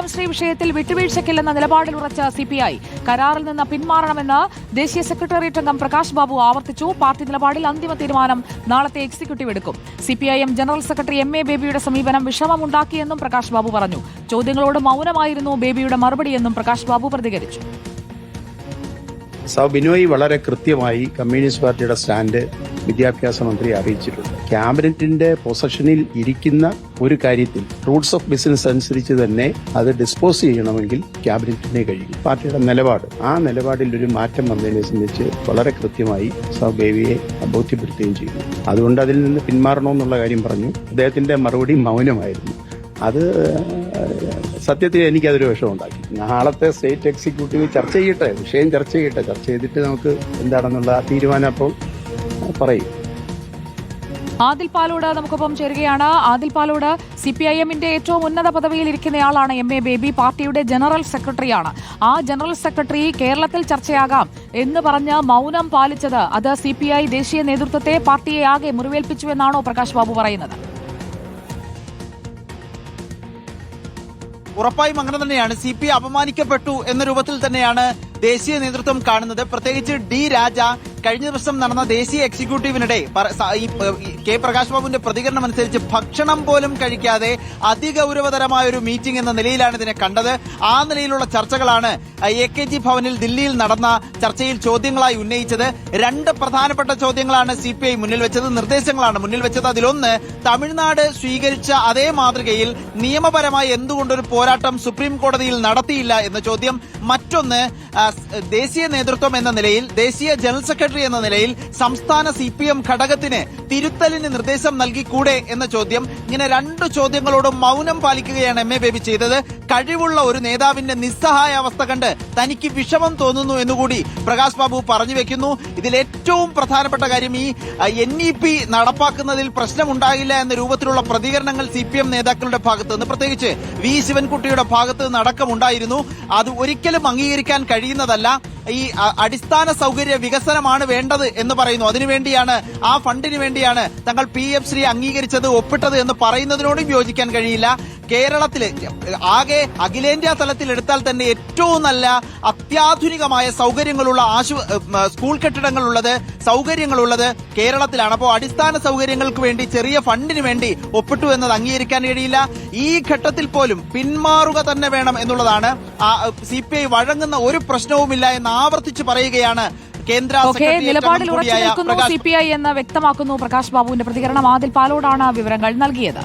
കുടുംബശ്രീ വിഷയത്തിൽ വിട്ടുവീഴ്ചയ്ക്കില്ലെന്ന നിലപാടിൽ ഉറച്ച സിപിഐ കരാറിൽ നിന്ന് പിന്മാറണമെന്ന് ദേശീയ സെക്രട്ടേറിയറ്റ് അംഗം പ്രകാശ് ബാബു ആവർത്തിച്ചു. പാർട്ടി നിലപാടിൽ അന്തിമ തീരുമാനം നാളത്തെ എക്സിക്യൂട്ടീവ് എടുക്കും. CPIM general secretary MA. ബേബിയുടെ സമീപനം വിഷമമുണ്ടാക്കിയെന്നും പ്രകാശ് ബാബു പറഞ്ഞു. ചോദ്യങ്ങളോട് മൗനമായിരുന്നു ബേബിയുടെ മറുപടിയെന്നും പ്രകാശ് ബാബു പ്രതികരിച്ചു. ബിനോയ് വളരെ കൃത്യമായി കമ്മ്യൂണിസ്റ്റ് പാർട്ടിയുടെ സ്റ്റാൻഡ് വിദ്യാഭ്യാസ മന്ത്രി അറിയിച്ചിട്ടുണ്ട്. ക്യാബിനറ്റിന്റെ പൊസഷനിൽ ഇരിക്കുന്ന ഒരു കാര്യത്തിൽ റൂൾസ് ഓഫ് ബിസിനസ് അനുസരിച്ച് തന്നെ അത് ഡിസ്പോസ് ചെയ്യണമെങ്കിൽ ക്യാബിനറ്റിനെ കഴിയും. പാർട്ടിയുടെ നിലപാട്, ആ നിലപാടിൽ ഒരു മാറ്റം വന്നതിനെ സംബന്ധിച്ച് വളരെ കൃത്യമായി ബേബിയെ ബോധ്യപ്പെടുത്തുകയും ചെയ്തു. അതുകൊണ്ട് അതിൽ നിന്ന് പിന്മാറണമെന്നുള്ള കാര്യം പറഞ്ഞു. അദ്ദേഹത്തിന്റെ മറുപടി മൗനമായിരുന്നു. അത് സത്യത്തിൽ എനിക്കതൊരു വിഷമമുണ്ടാക്കി. നാളത്തെ സ്റ്റേറ്റ് എക്സിക്യൂട്ടീവ് ചർച്ച ചെയ്യട്ടെ, വിഷയം ചർച്ച ചെയ്തിട്ട് നമുക്ക് എന്താണെന്നുള്ള ആ തീരുമാനം അപ്പോൾ പറയും. ആദിൽ പാലോട് നമുക്കൊപ്പം ചേരുകയാണ്. ആദിൽ പാലോട്, സിപിഐഎമ്മിന്റെ ഏറ്റവും ഉന്നത പദവിയിൽ ഇരിക്കുന്നയാളാണ് എം.എ. ബേബി, പാർട്ടിയുടെ ജനറൽ സെക്രട്ടറിയാണ്. ആ ജനറൽ സെക്രട്ടറി കേരളത്തിൽ ചർച്ചയാകാം എന്ന് പറഞ്ഞ് മൗനം പാലിച്ചത് അത് സിപിഐ ദേശീയ നേതൃത്വത്തെ, പാർട്ടിയെ ആകെ മുറിവേൽപ്പിച്ചുവെന്നാണോ പ്രകാശ് ബാബു പറയുന്നത്? ഉറപ്പായും അങ്ങനെ തന്നെയാണ്. CPI അപമാനിക്കപ്പെട്ടു എന്ന രൂപത്തിൽ തന്നെയാണ് ദേശീയ നേതൃത്വം കാണുന്നത്. പ്രത്യേകിച്ച് ഡി രാജ കഴിഞ്ഞ ദിവസം നടന്ന ദേശീയ എക്സിക്യൂട്ടീവിനിടെ കെ പ്രകാശ് ബാബുവിന്റെ പ്രതികരണം അനുസരിച്ച് ഭക്ഷണം പോലും കഴിക്കാതെ അതിഗൌരവതരമായ ഒരു മീറ്റിംഗ് എന്ന നിലയിലാണ് ഇതിനെ കണ്ടത്. ആ നിലയിലുള്ള ചർച്ചകളാണ് AKG ഭവനിൽ ദില്ലിയിൽ നടന്ന ചർച്ചയിൽ ചോദ്യങ്ങളായി ഉന്നയിച്ചത്. രണ്ട് പ്രധാനപ്പെട്ട ചോദ്യങ്ങളാണ് CPI മുന്നിൽ വെച്ചത്, നിർദ്ദേശങ്ങളാണ് മുന്നിൽ വെച്ചത്. അതിലൊന്ന്, തമിഴ്നാട് സ്വീകരിച്ച അതേ മാതൃകയിൽ നിയമപരമായി എന്തുകൊണ്ടൊരു പോരാട്ടം സുപ്രീം കോടതിയിൽ നടത്തിയില്ല എന്ന ചോദ്യം. മറ്റൊന്ന്, ദേശീയ നേതൃത്വം എന്ന നിലയിൽ, ദേശീയ ജനറൽ സെക്രട്ടറി എന്ന നിലയിൽ സംസ്ഥാന CPM ഘടകത്തിന് തിരുത്തലിന് നിർദ്ദേശം നൽകിക്കൂടെ എന്ന ചോദ്യം. ഇങ്ങനെ രണ്ട് ചോദ്യങ്ങളോടും മൗനം പാലിക്കുകയാണ് എം.എ. ബേബി ചെയ്തത്. കഴിവുള്ള ഒരു നേതാവിന്റെ നിസ്സഹായ അവസ്ഥ കണ്ട് തനിക്ക് വിഷമം തോന്നുന്നു എന്നുകൂടി പ്രകാശ് ബാബു പറഞ്ഞു വെക്കുന്നു. ഇതിൽ ഏറ്റവും പ്രധാനപ്പെട്ട കാര്യം, ഈ NEP നടപ്പാക്കുന്നതിൽ പ്രശ്നമുണ്ടാകില്ല എന്ന രൂപത്തിലുള്ള പ്രതികരണങ്ങൾ CPM നേതാക്കളുടെ ഭാഗത്ത് നിന്ന്, പ്രത്യേകിച്ച് വി ശിവൻകുട്ടിയുടെ ഭാഗത്ത് നിന്ന് അടക്കമുണ്ടായിരുന്നു. അത് ഒരിക്കലും അംഗീകരിക്കാൻ കഴിയുന്നതല്ല. ഈ അടിസ്ഥാന സൗകര്യ വികസനമാണ് വേണ്ടത് എന്ന് പറയുന്നു. അതിനുവേണ്ടിയാണ്, ആ ഫണ്ടിന് വേണ്ടിയാണ് തങ്ങൾ PM ശ്രീ അംഗീകരിച്ചത്, ഒപ്പിട്ടത് എന്ന് പറയുന്നതിനോടും യോജിക്കാൻ കഴിയില്ല. കേരളത്തില് ആകെ അഖിലേന്ത്യാ തലത്തിൽ എടുത്താൽ തന്നെ ഏറ്റവും നല്ല അത്യാധുനികമായ സൗകര്യങ്ങളുള്ള സ്കൂൾ കെട്ടിടങ്ങളുള്ളത്, സൗകര്യങ്ങളുള്ളത് കേരളത്തിലാണ്. അപ്പോൾ അടിസ്ഥാന സൗകര്യങ്ങൾക്ക് വേണ്ടി ചെറിയ ഫണ്ടിന് വേണ്ടി ഒപ്പിട്ടു എന്നത് അംഗീകരിക്കാൻ കഴിയില്ല. ഈ ഘട്ടത്തിൽ പോലും പിന്മാറുക തന്നെ വേണം എന്നുള്ളതാണ്. CPI വഴങ്ങുന്ന ഒരു പ്രശ്നവുമില്ല എന്ന് ആവർത്തിച്ച് പറയുകയാണ് കേന്ദ്ര നിലപാടിൽ ഉറച്ചു നിൽക്കുന്നു CPI എന്ന് വ്യക്തമാക്കുന്നു പ്രകാശ് ബാബുവിന്റെ പ്രതികരണം. ആദിൽ പാലോടാണ് വിവരങ്ങൾ നൽകിയത്.